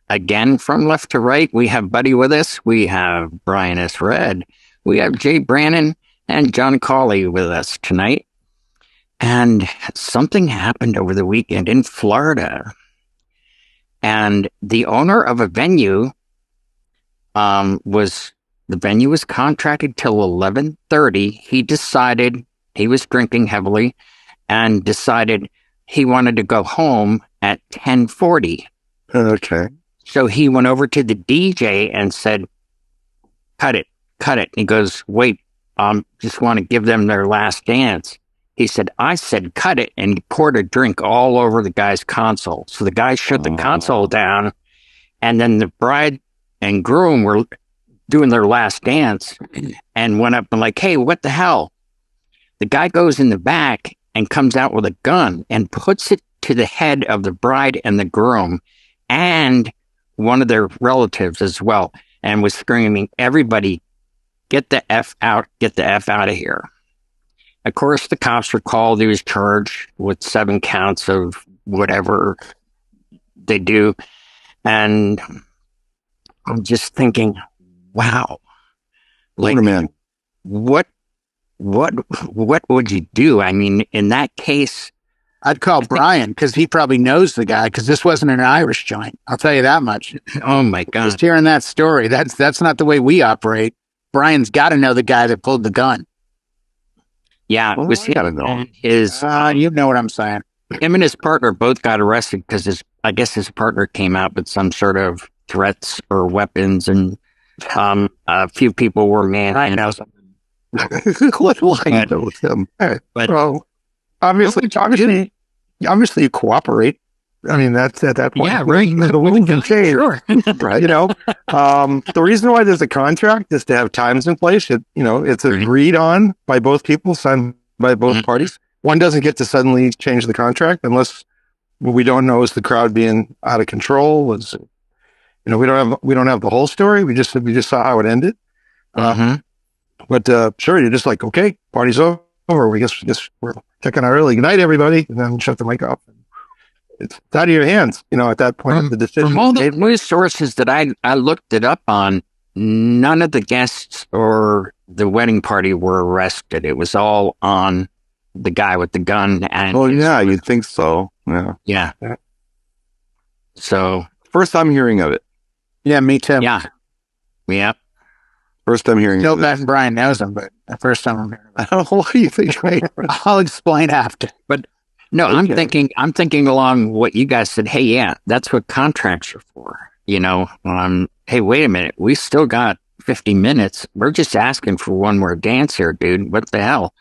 Again, from left to right, we have Buddy with us. We have Brian S. Red. We have Jay Brannon and John Cawley with us tonight. And something happened over the weekend in Florida. And the owner of a venue the venue was contracted till 11:30. He decided he was drinking heavily and decided he wanted to go home at 10:40. Okay. So he went over to the DJ and said, cut it. He goes, wait, just want to give them their last dance. He said, I said, cut it. And he poured a drink all over the guy's console. So the guy shut the console down. And then the bride and groom were doing their last dance and went up and like, hey, what the hell? The guy goes in the back and comes out with a gun and puts it to the head of the bride and the groom and one of their relatives as well, and was screaming, everybody, get the F out of here. Of course, the cops were called. He was charged with 7 counts of whatever they do. And I'm just thinking, wow. Like, man, what would you do? I mean, in that case, I'd call Brian because he probably knows the guy because this wasn't an Irish joint. I'll tell you that much. Oh my God. Just hearing that story, that's not the way we operate. Brian's got to know the guy that pulled the gun. Yeah, it was gotta know. You know what I'm saying. Him and his partner both got arrested because I guess his partner came out with some sort of threats or weapons, and a few people were I know something. What do I know with him? But Well, obviously you cooperate. I mean, that's at that point. yeah, right. The will can change, Sure. right? The reason why there's a contract is to have times in place. It's agreed on by both people, signed by both parties. One doesn't get to suddenly change the contract unless what we don't know is the crowd being out of control. We don't have the whole story. We just saw how it ended. But sure, you're just like, okay, party's over. We guess we're checking out early. Good night, everybody, and then shut the mic off. It's out of your hands. At that point, the decision. From all the news sources that I looked it up on, none of the guests or the wedding party were arrested. It was all on the guy with the gun. And yeah, you'd think so. Yeah. So first time hearing of it. Yeah, me too. Yeah. First time hearing Still of it. that Brian knows him, but the first time I'm hearing I don't know what do you think. I'll explain after. But no, okay. I'm thinking along what you guys said. Hey, yeah, that's what contracts are for. Hey, wait a minute. We still got 50 minutes. We're just asking for one more dance here, dude. What the hell?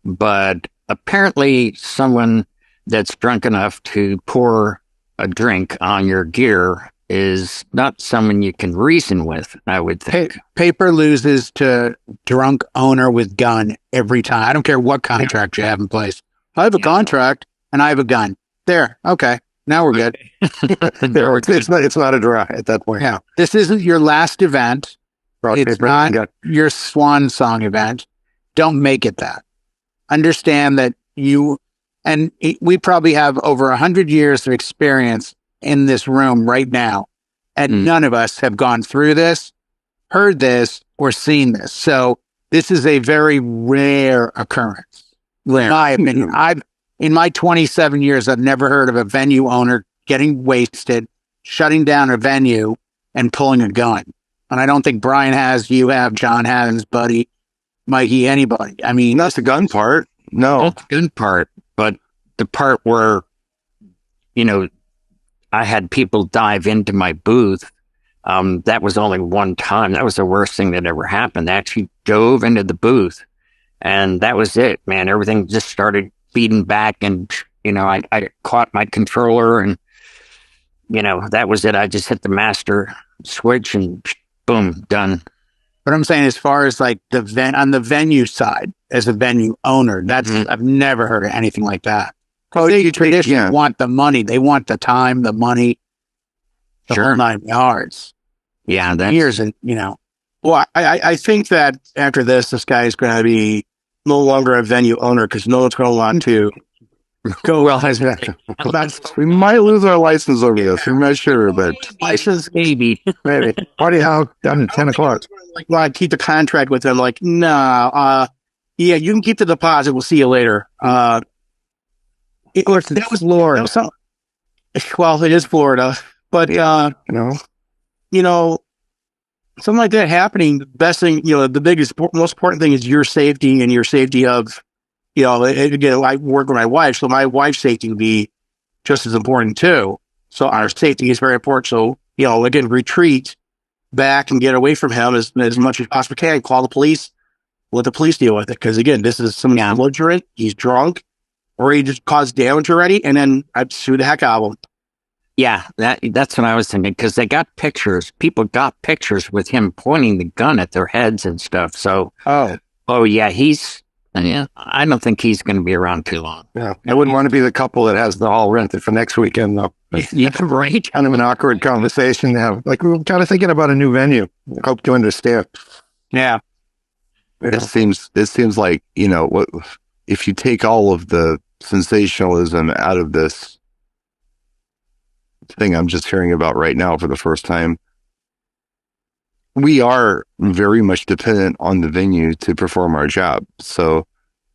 But apparently someone that's drunk enough to pour a drink on your gear is not someone you can reason with, I would think. Paper loses to drunk owner with gun every time. I don't care what contract you have in place. I have a contract and I have a gun. There. Okay. Now we're good. It's not a draw at that point. Yeah. This isn't your last event. It's not your swan song event. Don't make it that. Understand that we probably have over 100 years of experience in this room right now, and none of us have gone through this, heard this, or seen this. So this is a very rare occurrence. In my opinion, in my 27 years, I've never heard of a venue owner getting wasted, shutting down a venue, and pulling a gun. And I don't think Brian has, you have, John has, Buddy, Mikey, anybody. I mean, that's the gun part. No, that's the gun part, but the part where, I had people dive into my booth. That was only one time. That was the worst thing that ever happened. They actually dove into the booth, and that was it, man. Everything just started feeding back, and I caught my controller, and that was it. I just hit the master switch, and boom, done. But I'm saying, as far as like on the venue side, as a venue owner, I've never heard of anything like that. They traditionally want the money. They want the time, the money, the whole 9 yards. Yeah, that's... Years, and Well, I think that after this guy is going to be no longer a venue owner because no one's going to want to Go well. We might lose our license over this. I'm not sure, but License, maybe. maybe. Party how done at 10 o'clock. Like, well, I keep the contract with them. Like, no, yeah, you can keep the deposit. We'll see you later. That was Florida. Well, it is Florida, but you know, something like that happening. The best thing, the most important thing is your safety and your safety of, again, I work with my wife, so my wife's safety would be just as important too. So our safety is very important. So, again, retreat back and get away from him as much as possible can. Call the police, let the police deal with it. Because again, this is some belligerent, he's drunk, or he just caused damage already, and then I'd sue the heck out of him. Yeah, that's what I was thinking, because they got pictures. People got pictures with him pointing the gun at their heads and stuff. So, I don't think he's going to be around too long. Yeah, I wouldn't want to be the couple that has the hall rented for next weekend, though. Yeah, right. Kind of an awkward conversation to have. Like, we were kind of thinking about a new venue. I hope you understand. Yeah. It seems like, what if you take all of the sensationalism out of this thing I'm just hearing about right now for the first time, we are very much dependent on the venue to perform our job. So,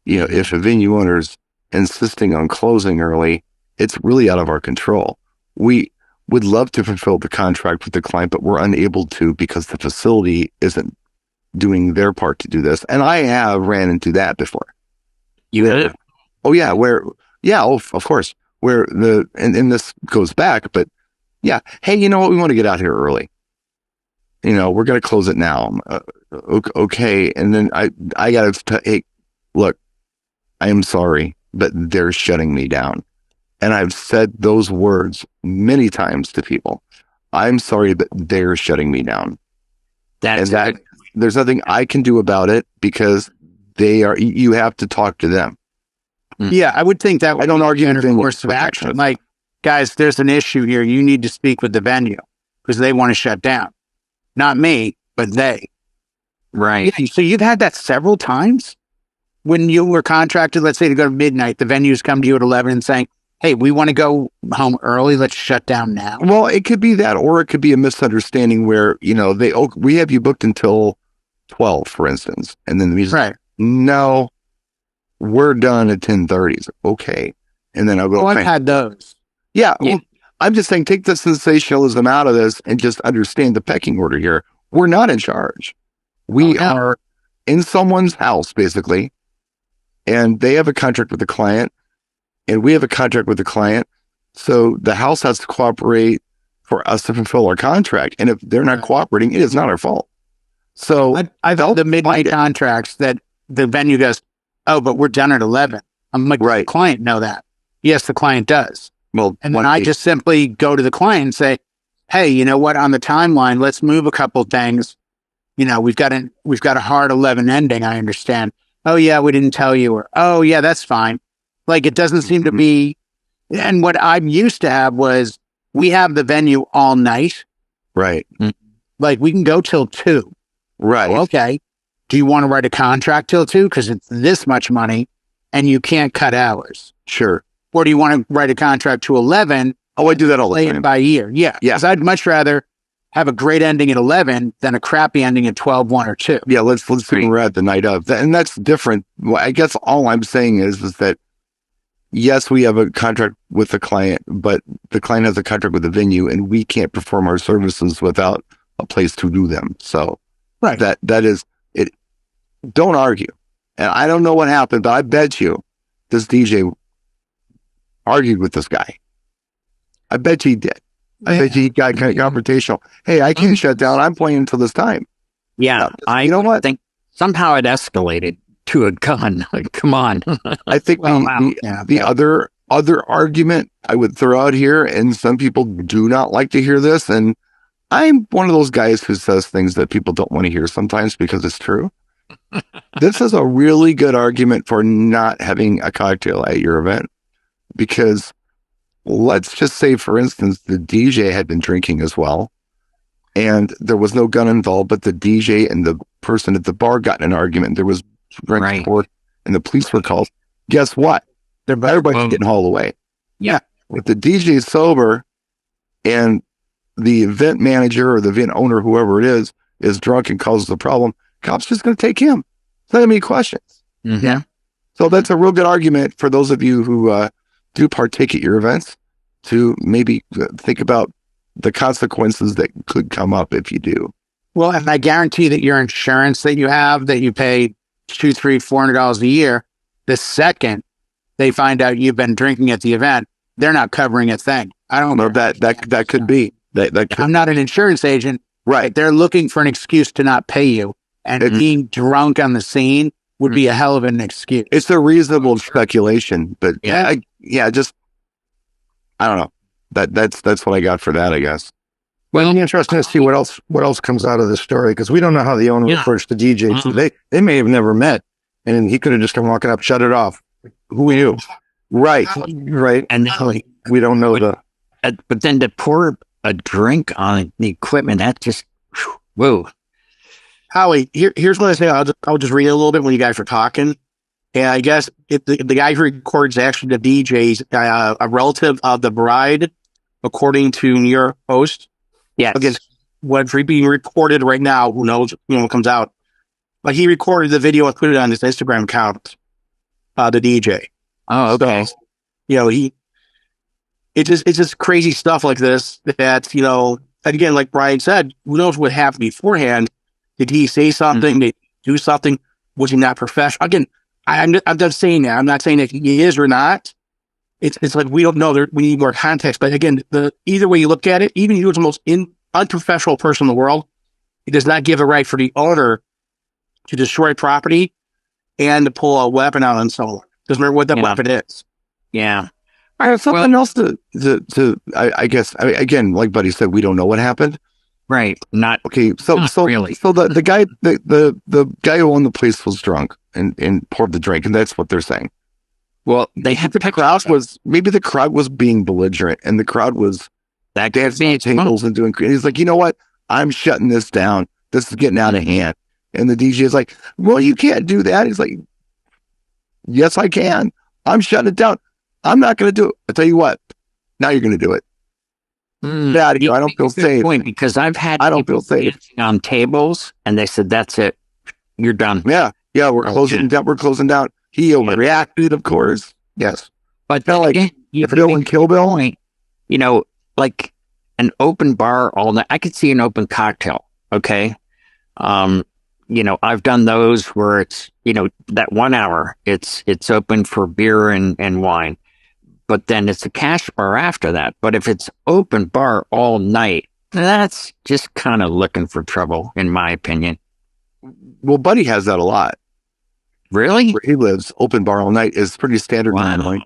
if a venue owner's insisting on closing early, it's really out of our control. We would love to fulfill the contract with the client, but we're unable to because the facility isn't doing their part to do this. And I have ran into that before. You have? Oh yeah, of course. And this goes back, but yeah, hey, you know what? We want to get out here early. We're going to close it now. Okay. And then I got to, hey, look, I am sorry, but they're shutting me down. And I've said those words many times to people. I'm sorry, but they're shutting me down. There's nothing I can do about it because you have to talk to them. Yeah, I would think that I don't argue under course of action. Like, guys, there's an issue here. You need to speak with the venue because they want to shut down. Not me, but they. Right. Yeah, so you've had that several times when you were contracted, let's say, to go to midnight. The venues come to you at 11 and saying, hey, we want to go home early. Let's shut down now. Well, it could be that, or it could be a misunderstanding where, we have you booked until 12, for instance. And then the music, right. No, we're done at 10:30. Okay. And then I'll go, I've had those. Yeah. Well, I'm just saying, take the sensationalism out of this and just understand the pecking order here. We're not in charge. We are in someone's house, basically, and they have a contract with the client, and we have a contract with the client. So the house has to cooperate for us to fulfill our contract. And if they're not cooperating, it is not our fault. So I've held the midnight contracts that the venue goes, oh, but we're done at 11. I'm like, right. The client know that? Yes, the client does. Well, and then I just simply go to the client and say, hey, you know what? On the timeline, let's move a couple of things. We've got a hard 11 ending. I understand. Oh yeah, we didn't tell you. Or, oh yeah, that's fine. Like, it doesn't seem to be. And what I'm used to have was we have the venue all night. Right. Like, we can go till 2. Right. Well, okay. Do you want to write a contract till 2? Because it's this much money and you can't cut hours. Sure. Or do you want to write a contract to 11? Oh, I do that all the time. By year. Yeah. Yeah. Because I'd much rather have a great ending at 11 than a crappy ending at 12, 1 or 2. Yeah. Let's say we're at the night of. And that's different. Well, I guess all I'm saying is that, yes, we have a contract with the client, but the client has a contract with the venue and we can't perform our services without a place to do them. So right. That is it. Don't argue. And I don't know what happened, but I bet you this DJ argued with this guy. I bet you he did. I bet you he got confrontational. Hey, I can't shut down. I'm playing until this time. Yeah. You know what? Think somehow it escalated to a gun. Come on. I think the other argument I would throw out here, and some people do not like to hear this, and I'm one of those guys who says things that people don't want to hear sometimes because it's true. This is a really good argument for not having a cocktail at your event, because let's just say, for instance, the DJ had been drinking as well, and there was no gun involved, but the DJ and the person at the bar got in an argument. There was drink support, and the police were called. Guess what? Everybody's getting hauled away. Yeah. If the DJ is sober and the event manager or the event owner, whoever it is drunk and causes the problem, cop's just going to take him. It's not going to be questions. Mm-hmm. Yeah. So that's a real good argument for those of you who do partake at your events to maybe think about the consequences that could come up if you do. Well, and I guarantee that your insurance that you have, that you pay $200-$400 a year, the second they find out you've been drinking at the event, they're not covering a thing. I don't know. That could be. I'm not an insurance agent. Right. They're looking for an excuse to not pay you. And being drunk on the scene would be a hell of an excuse. It's a reasonable speculation, but I don't know. That's what I got for that, I guess. Well, it'll be interesting to see what else comes out of this story, because we don't know how the owner approached the DJ. So they may have never met, and he could have just come walking up, shut it off. Who knew? Right. And then, we don't know but then to pour a drink on the equipment, that just, whoa. Howie, here's what I say. I'll just read a little bit when you guys were talking. And I guess if the guy who records actually the DJ's a relative of the bride, according to New York Post. Yes. Against what's being recorded right now, who knows, what comes out. But he recorded the video and put it on his Instagram account, the DJ. Oh, okay. So, it's just crazy stuff like this that, and again, like Brian said, who knows what happened beforehand? Did he say something? Did he do something? Was he not professional? Again, I'm just saying that. I'm not saying that he is or not. It's like we don't know. We need more context. But again, either way you look at it, even if he was the most unprofessional person in the world, it does not give a right for the owner to destroy property and to pull a weapon out on someone. Doesn't matter what that weapon is. Yeah. I have something else to I guess. Again, like Buddy said, we don't know what happened. Right. Not okay. So really. So the guy the guy who owned the place was drunk and poured the drink, and that's what they're saying. Well, they had the crowd maybe the crowd was being belligerent, and the crowd was dancing on tables and doing. He's like, you know what? I'm shutting this down. This is getting out of hand. And the DJ is like, well, you can't do that. He's like, yes, I can. I'm shutting it down. I'm not going to do it. I tell you what. Now you're going to do it. I don't feel safe. Because I don't feel safe on tables, and they said, "That's it. You're done." Yeah. We're closing down. We're closing down. He overreacted, of course. Yes, but like if Bill and Kill Bill, like an open bar all night. I could see an open cocktail. Okay, I've done those where it's that 1 hour. It's open for beer and wine. But then it's a cash bar after that. But if it's open bar all night, that's just kind of looking for trouble, in my opinion. Well, Buddy has that a lot. Really? Where he lives, open bar all night is pretty standard. Wow.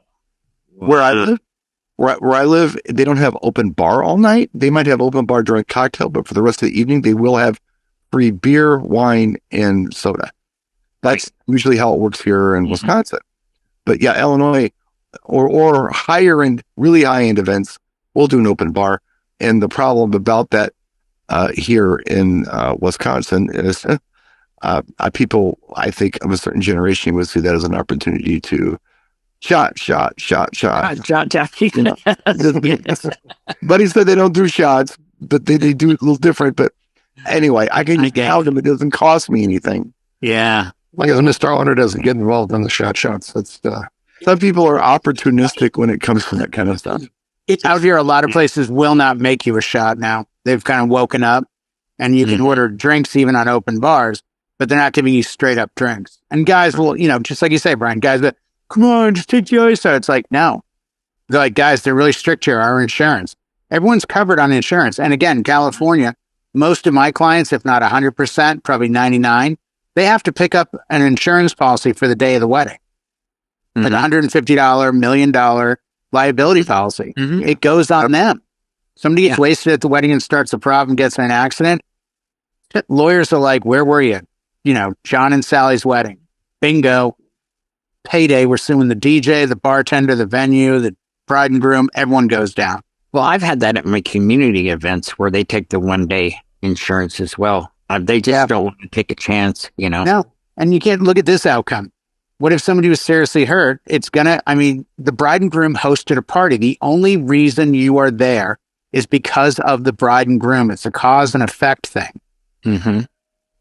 Where I live, they don't have open bar all night. They might have open bar during cocktail, but for the rest of the evening, they will have free beer, wine, and soda. That's usually how it works here in Wisconsin. But yeah, Illinois, or higher end, really high end events, we'll do an open bar. And the problem about that here in Wisconsin is people, I think, of a certain generation would see that as an opportunity to shot. Buddy said they don't do shots, but they do it a little different. But anyway, I can count them. It doesn't cost me anything. Yeah. Like as Mr. Owner doesn't get involved in the shots. That's some people are opportunistic when it comes to that kind of stuff. It's out here. A lot of places will not make you a shot now. They've kind of woken up, and you can order drinks even on open bars, but they're not giving you straight up drinks. And guys will, just like you say, Brian, guys, but come on, just take the ice out. It's like, no. They're like, guys, they're really strict here. Our insurance. Everyone's covered on insurance. And again, California, most of my clients, if not 100%, probably 99%, they have to pick up an insurance policy for the day of the wedding. Like $150, $1 million liability policy. It goes on them. Somebody gets wasted at the wedding and starts a problem, gets in an accident. Lawyers are like, where were you? John and Sally's wedding. Bingo. Payday. We're suing the DJ, the bartender, the venue, the bride and groom. Everyone goes down. Well, I've had that at my community events where they take the 1 day insurance as well. They just don't want to take a chance, No. And you can't look at this outcome. What if somebody was seriously hurt? The bride and groom hosted a party. The only reason you are there is because of the bride and groom. It's a cause and effect thing. Mm-hmm.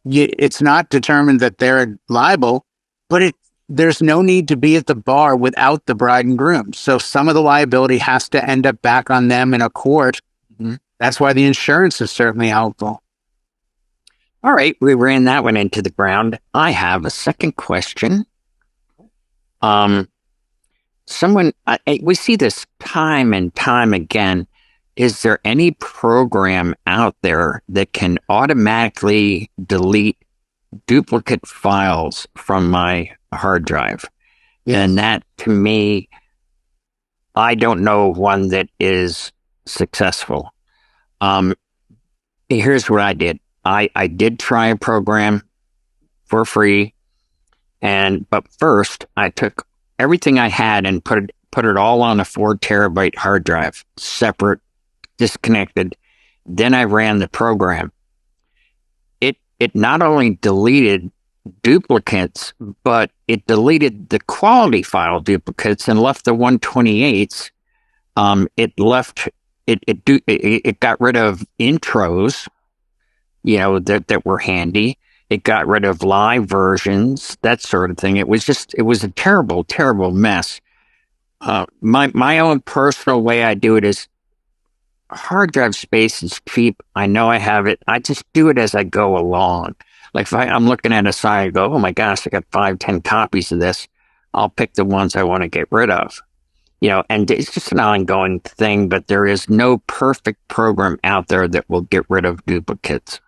It's not determined that they're liable, but there's no need to be at the bar without the bride and groom. So some of the liability has to end up back on them in a court. Mm-hmm. That's why the insurance is certainly helpful. All right, we ran that one into the ground. I have a second question. We see this time and time again. Is there any program out there that can automatically delete duplicate files from my hard drive? Yes. And that, to me, I don't know one that is successful. Here's what I did. I did try a program for free, but first I took everything I had and put it all on a 4 terabyte hard drive, separate, disconnected. Then I ran the program. It not only deleted duplicates, but it deleted the quality file duplicates and left the 128s. It got rid of intros, that were handy. It got rid of live versions, that sort of thing. It was a terrible, terrible mess. My own personal way I do it is, hard drive space is cheap. I know I have it. I just do it as I go along. Like if I'm looking at a site, I go, oh my gosh, I got 5-10 copies of this. I'll pick the ones I want to get rid of. And it's just an ongoing thing, but there is no perfect program out there that will get rid of duplicates.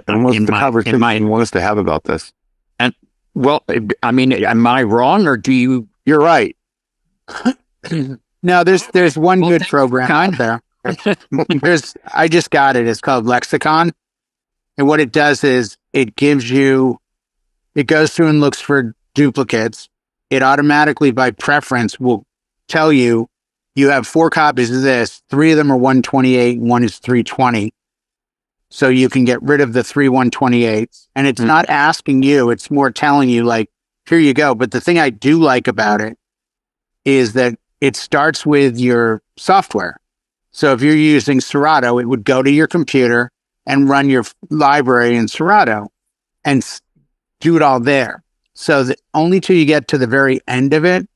And what's the conversation want us to have about this? And well, am I wrong, or do you? You're right. No, there's one good program out there. I just got it. It's called Lexicon. And what it does is it goes through and looks for duplicates. It automatically, by preference, will tell you have 4 copies of this. 3 of them are 128 and 1 is 320. So you can get rid of the 3 128s. And it's not asking you, it's more telling you, like, here you go. But the thing I do like about it is that it starts with your software. So if you're using Serato, it would go to your computer and run your library in Serato and do it all there. So that only till you get to the very end of it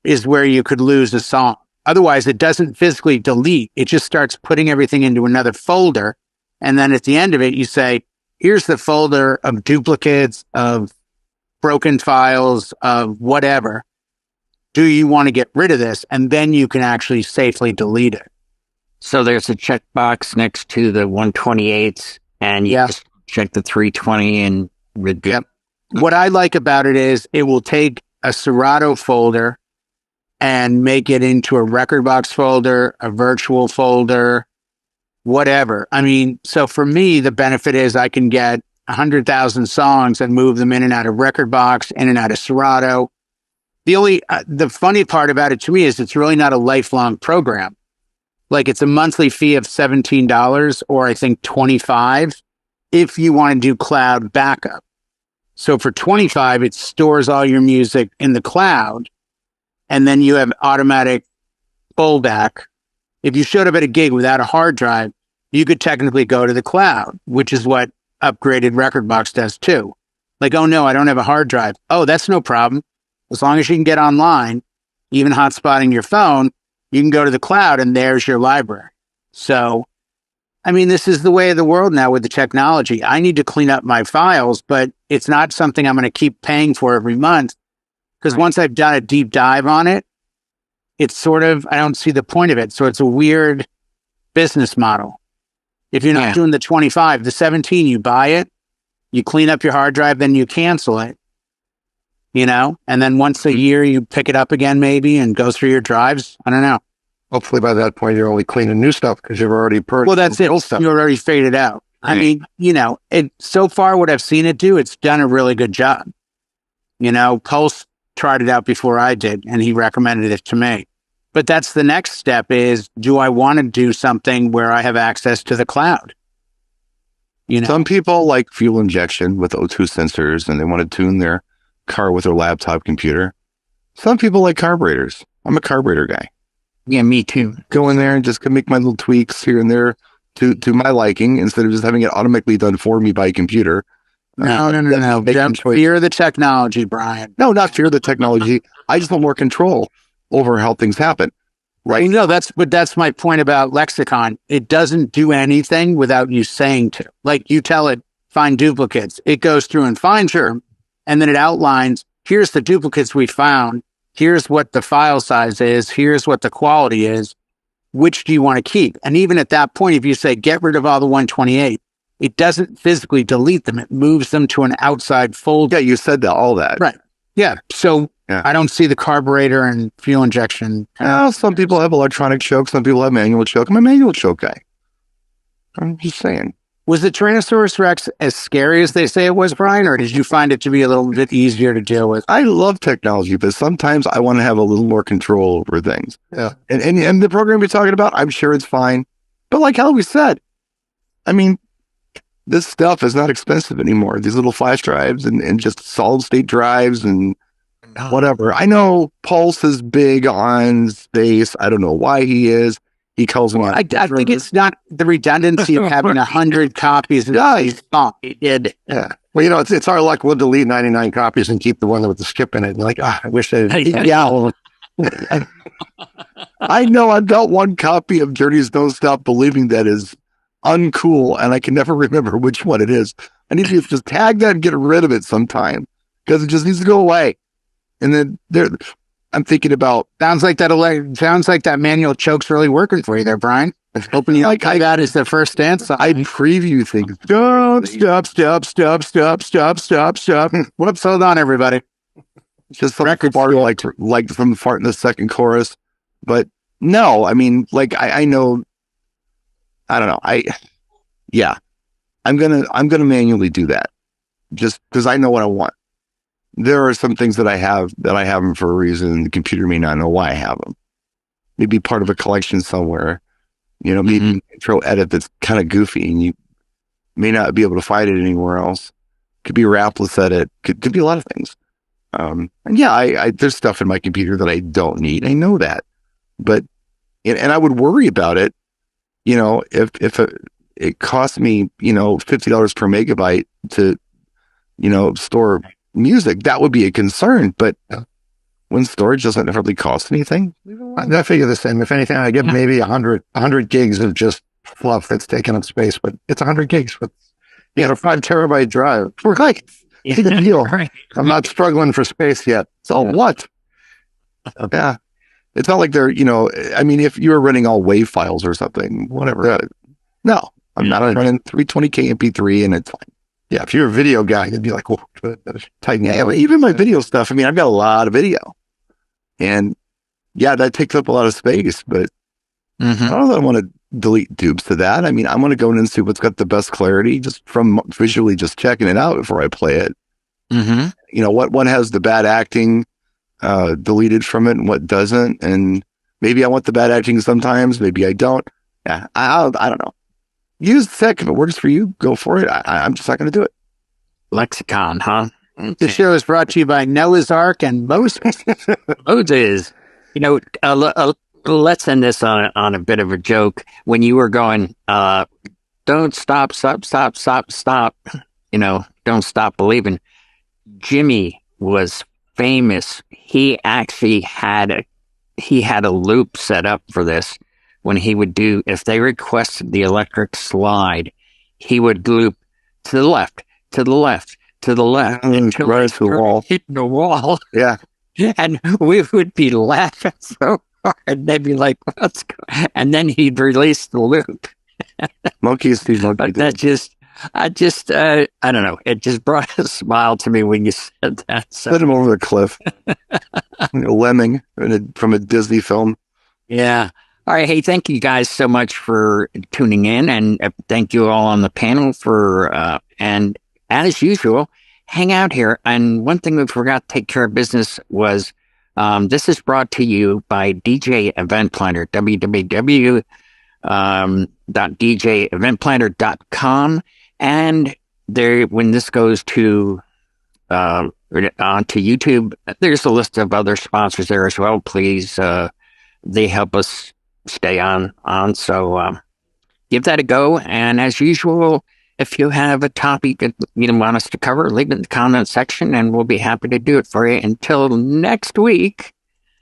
is where you could lose a song. Otherwise, it doesn't physically delete. It just starts putting everything into another folder. And then at the end of it, you say, here's the folder of duplicates, of broken files, of whatever. Do you want to get rid of this? And then you can actually safely delete it. So there's a checkbox next to the 128s, and you just check the 320 and we're good. Yep. What I like about it is it will take a Serato folder and make it into a record box folder, a virtual folder, whatever. So for me, the benefit is I can get 100,000 songs and move them in and out of record box, in and out of Serato. The funny part about it to me is it's really not a lifelong program. Like it's a monthly fee of $17 or I think $25 if you want to do cloud backup. So for $25, it stores all your music in the cloud and then you have automatic pullback. If you showed up at a gig without a hard drive, you could technically go to the cloud, which is what upgraded Rekordbox does too. Like, oh no, I don't have a hard drive. Oh, that's no problem. As long as you can get online, even hotspotting your phone, you can go to the cloud and there's your library. So, this is the way of the world now with the technology. I need to clean up my files, but it's not something I'm going to keep paying for every month because once I've done a deep dive on it, it's sort of, I don't see the point of it. So it's a weird business model. If you're not doing the 25, the 17, you buy it, you clean up your hard drive, then you cancel it, and then once a year you pick it up again maybe and go through your drives. I don't know. Hopefully by that point you're only cleaning new stuff because you've already purged. Well, that's it. You're already faded out. Right. So far what I've seen it do, it's done a really good job. Pulse tried it out before I did and he recommended it to me. But that's the next step is, do I want to do something where I have access to the cloud? Some people like fuel injection with O2 sensors and they want to tune their car with their laptop computer. Some people like carburetors. I'm a carburetor guy. Yeah, me too. Go in there and just make my little tweaks here and there to my liking instead of just having it automatically done for me by a computer. No. Fear the technology, Brian. No, not fear the technology. I just want more control over how things happen. Right. No, that's my point about lexicon. It doesn't do anything without you saying to. Like you tell it, find duplicates. It goes through and finds them, and then it outlines, here's the duplicates we found. Here's what the file size is. Here's what the quality is. Which do you want to keep? And even at that point, if you say, get rid of all the 128, it doesn't physically delete them. It moves them to an outside folder. Yeah, you said that, all that. Right. Yeah. So I don't see the carburetor and fuel injection. Some people have electronic choke. Some people have manual choke. I'm a manual choke guy. I'm just saying. Was the Tyrannosaurus Rex as scary as they say it was, Brian, or did you find it to be a little bit easier to deal with? I love technology, but sometimes I want to have a little more control over things. Yeah. And the program you're talking about, I'm sure it's fine. But like Howie said, I mean, this stuff is not expensive anymore. These little flash drives and just solid state drives and whatever. I know Pulse is big on space. I don't know why he is. He calls them. I think it's not the redundancy of having 100 copies. It did. Yeah. Well, it's our luck. We'll delete 99 copies and keep the one with the skip in it. And like, I wish I. Yeah. I know I've got one copy of Journeys Don't Stop Believing that is uncool, and I can never remember which one it is. I need to just tag that and get rid of it sometime because it just needs to go away. And then I'm thinking about. Sounds like that manual choke's really working for you there, Brian. Hoping you like that is the first stance. I preview things. Stop. Whoops, hold on, everybody. Just some record bar like from the fart in the second chorus. But no, I mean, like I know. I don't know. I'm gonna manually do that just because I know what I want. There are some things that I have them for a reason. The computer may not know why I have them. Maybe part of a collection somewhere. Maybe an intro edit that's kind of goofy and you may not be able to find it anywhere else. Could be a rapless edit. Could be a lot of things. And yeah, there's stuff in my computer that I don't need. I know that, but and I would worry about it. If it costs me, $50 per megabyte to, store music, that would be a concern. But when storage doesn't really cost anything, I figure the same. If anything, I get maybe 100 gigs of just fluff that's taking up space, but it's 100 gigs with, a 5 terabyte drive. Right. It's a deal. Right. I'm not struggling for space yet. So what? Yeah. It's not like they're, I mean, if you were running all WAV files or something, whatever. No, I'm not running 320K MP3 and it's fine. Yeah, if you're a video guy, you'd be like, whoa, tighten it. Yeah, even my video stuff, I mean, I've got a lot of video. And yeah, that takes up a lot of space, but I don't know that I want to delete dupes to that. I mean, I want to go in and see what's got the best clarity just from visually just checking it out before I play it. What one has the bad acting deleted from it and what doesn't. And maybe I want the bad acting sometimes, maybe I don't. Yeah, I don't know. Use the tech. If it works for you, go for it. I'm just not going to do it. Lexicon, huh? Okay. The show is brought to you by Noah's Ark and Moses. Moses. Let's end this on a bit of a joke. When you were going, don't stop, don't stop believing. Jimmy was famous. He actually had a loop set up for this. When he would do, if they requested the electric slide, he would loop to the left, to the left, to the left, until right to the wall, hitting the wall. Yeah, and we would be laughing so hard. They'd be like, "What's going?" And then he'd release the loop. Monkeys do monkey. But that I don't know. It just brought a smile to me when you said that. So. Put him over the cliff. Lemming from a Disney film. Yeah. All right. Hey, thank you guys so much for tuning in, and thank you all on the panel for, and as usual, hang out here. And one thing we forgot to take care of business was, this is brought to you by DJ Event Planner, www.djeventplanner.com. And when this goes to onto YouTube. There's a list of other sponsors there as well. Please, they help us stay on. So give that a go. And as usual, if you have a topic that you want us to cover, leave it in the comment section, and we'll be happy to do it for you. Until next week,